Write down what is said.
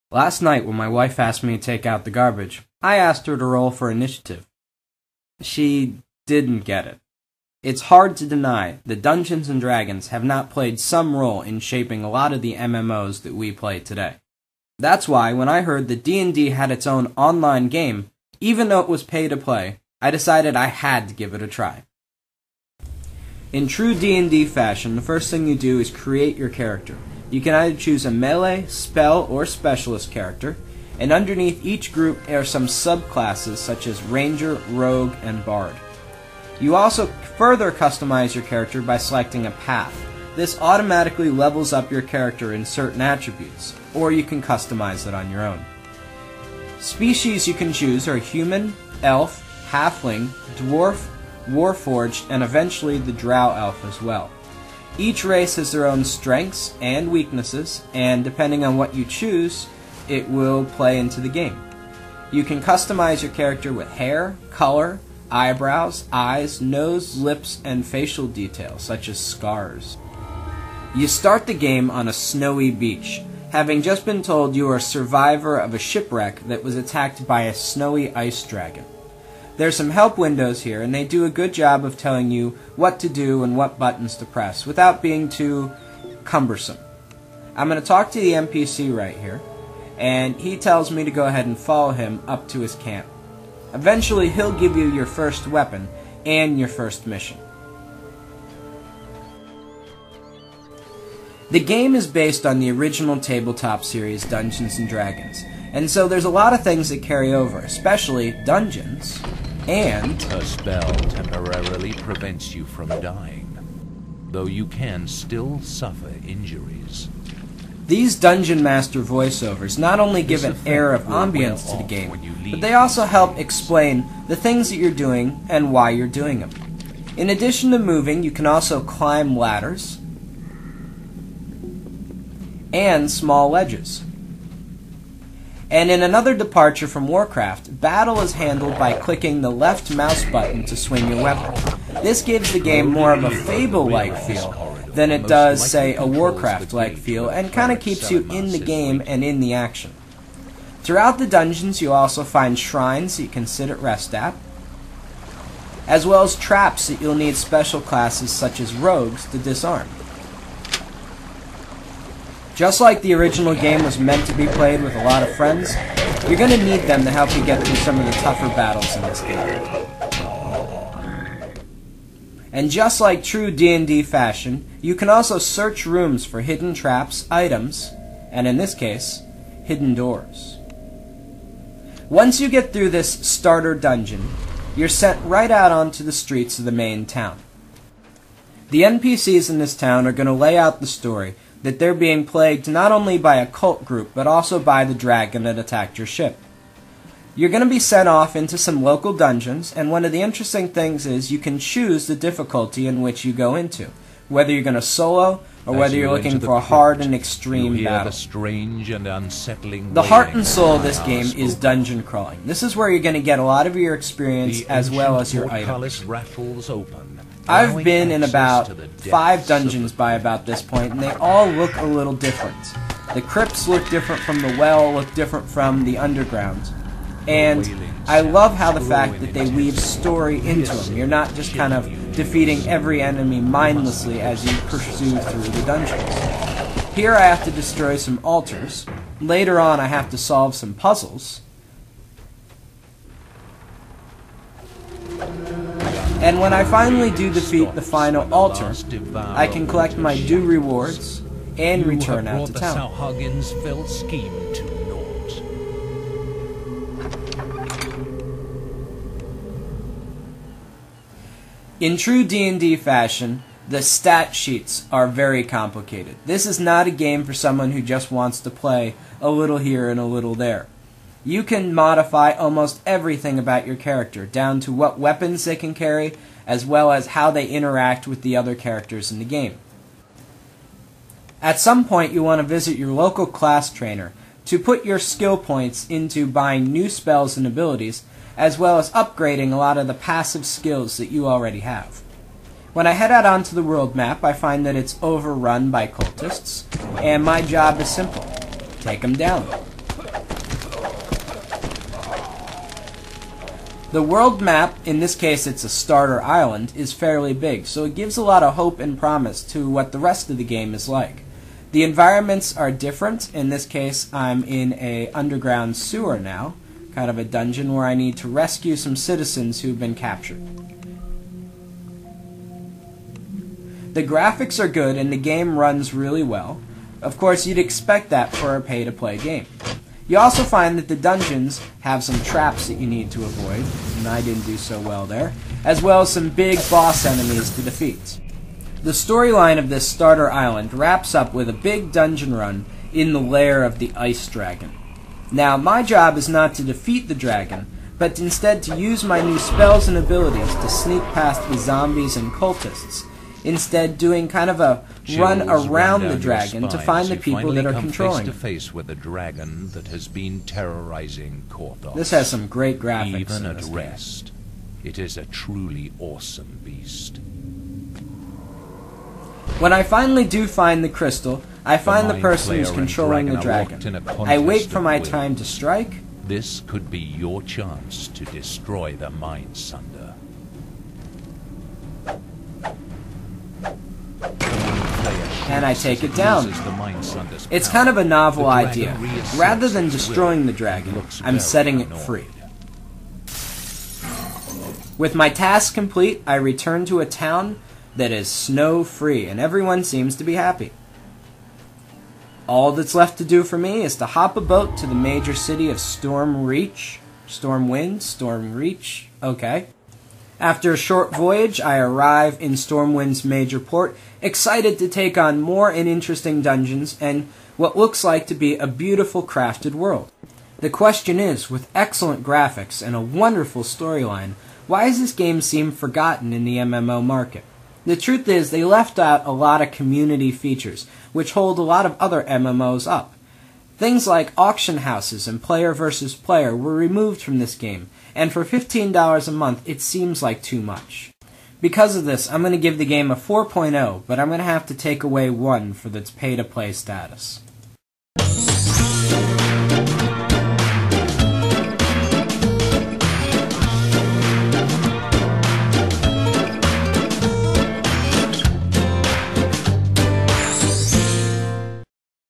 Last night, when my wife asked me to take out the garbage, I asked her to roll for initiative. She didn't get it. It's hard to deny that Dungeons & Dragons have not played some role in shaping a lot of the MMOs that we play today. That's why, when I heard that D&D had its own online game, even though it was pay to play, I decided I had to give it a try. In true D&D fashion, the first thing you do is create your character. You can either choose a melee, spell, or specialist character, and underneath each group are some subclasses such as Ranger, Rogue, and Bard. You also further customize your character by selecting a path. This automatically levels up your character in certain attributes, or you can customize it on your own. Species you can choose are human, elf, halfling, dwarf, warforged, and eventually the drow elf as well. Each race has their own strengths and weaknesses, and depending on what you choose, it will play into the game. You can customize your character with hair, color, eyebrows, eyes, nose, lips, and facial details, such as scars. You start the game on a snowy beach, having just been told you are a survivor of a shipwreck that was attacked by a snowy ice dragon. There's some help windows here, and they do a good job of telling you what to do and what buttons to press, without being too cumbersome. I'm going to talk to the NPC right here, and he tells me to go ahead and follow him up to his camp. Eventually, he'll give you your first weapon and your first mission. The game is based on the original tabletop series Dungeons & Dragons, and so there's a lot of things that carry over, especially dungeons and... A spell temporarily prevents you from dying, though you can still suffer injuries. These Dungeon Master voiceovers not only give an air of ambience to the game, but they also help explain the things that you're doing and why you're doing them. In addition to moving, you can also climb ladders and small ledges. And in another departure from Warcraft, battle is handled by clicking the left mouse button to swing your weapon. This gives the game more of a Fable-like feel than it does, say, a Warcraft-like feel, and kind of keeps you in the game and in the action. Throughout the dungeons, you'll also find shrines that you can sit at rest at, as well as traps that you'll need special classes such as rogues to disarm. Just like the original game was meant to be played with a lot of friends, you're going to need them to help you get through some of the tougher battles in this game. And just like true D&D fashion, you can also search rooms for hidden traps, items, and in this case, hidden doors. Once you get through this starter dungeon, you're sent right out onto the streets of the main town. The NPCs in this town are going to lay out the story that they're being plagued not only by a cult group, but also by the dragon that attacked your ship. You're going to be sent off into some local dungeons, and one of the interesting things is you can choose the difficulty in which you go into, whether you're going to solo or whether you're looking for a hard and extreme battle. The heart and soul of this game is dungeon crawling. This is where you're going to get a lot of your experience as well as your items. I've been in about 5 dungeons by about this point, and they all look a little different. The crypts look different from the well, look different from the underground. And I love how the fact that they weave story into them. You're not just kind of defeating every enemy mindlessly as you pursue through the dungeons. Here I have to destroy some altars. Later on I have to solve some puzzles. And when I finally do defeat the final altar, I can collect my due rewards and return out to town. In true D&D fashion, the stat sheets are very complicated. This is not a game for someone who just wants to play a little here and a little there. You can modify almost everything about your character, down to what weapons they can carry, as well as how they interact with the other characters in the game. At some point, you want to visit your local class trainer to put your skill points into buying new spells and abilities, as well as upgrading a lot of the passive skills that you already have. When I head out onto the world map, I find that it's overrun by cultists, and my job is simple: take them down. The world map, in this case it's a starter island, is fairly big, so it gives a lot of hope and promise to what the rest of the game is like. The environments are different. In this case, I'm in a underground sewer now, kind of a dungeon where I need to rescue some citizens who've been captured. The graphics are good and the game runs really well. Of course, you'd expect that for a pay-to-play game. You also find that the dungeons have some traps that you need to avoid, and I didn't do so well there, as well as some big boss enemies to defeat. The storyline of this starter island wraps up with a big dungeon run in the lair of the Ice Dragon. Now, my job is not to defeat the dragon, but instead to use my new spells and abilities to sneak past the zombies and cultists, instead doing kind of a run around the dragon to find the people that are controlling face to face with a dragon that has been terrorizing Korthos. This has some great graphics. Even at rest, it is a truly awesome beast. When I finally do find the crystal, I find the person who's controlling the dragon. I wait for my time to strike. This could be your chance to destroy the Mindsunder. And I take it down. It's kind of a novel idea. Rather than destroying the dragon, I'm setting it free. With my task complete, I return to a town that is snow-free, and everyone seems to be happy. All that's left to do for me is to hop a boat to the major city of Stormreach. Stormreach, okay. After a short voyage, I arrive in Stormwind's major port, excited to take on more and interesting dungeons and what looks like to be a beautiful crafted world. The question is, with excellent graphics and a wonderful storyline, why does this game seem forgotten in the MMO market? The truth is, they left out a lot of community features, which hold a lot of other MMOs up. Things like auction houses and player versus player were removed from this game, and for $15 a month, it seems like too much. Because of this, I'm going to give the game a 4.0, but I'm going to have to take away 1 for its pay-to-play status.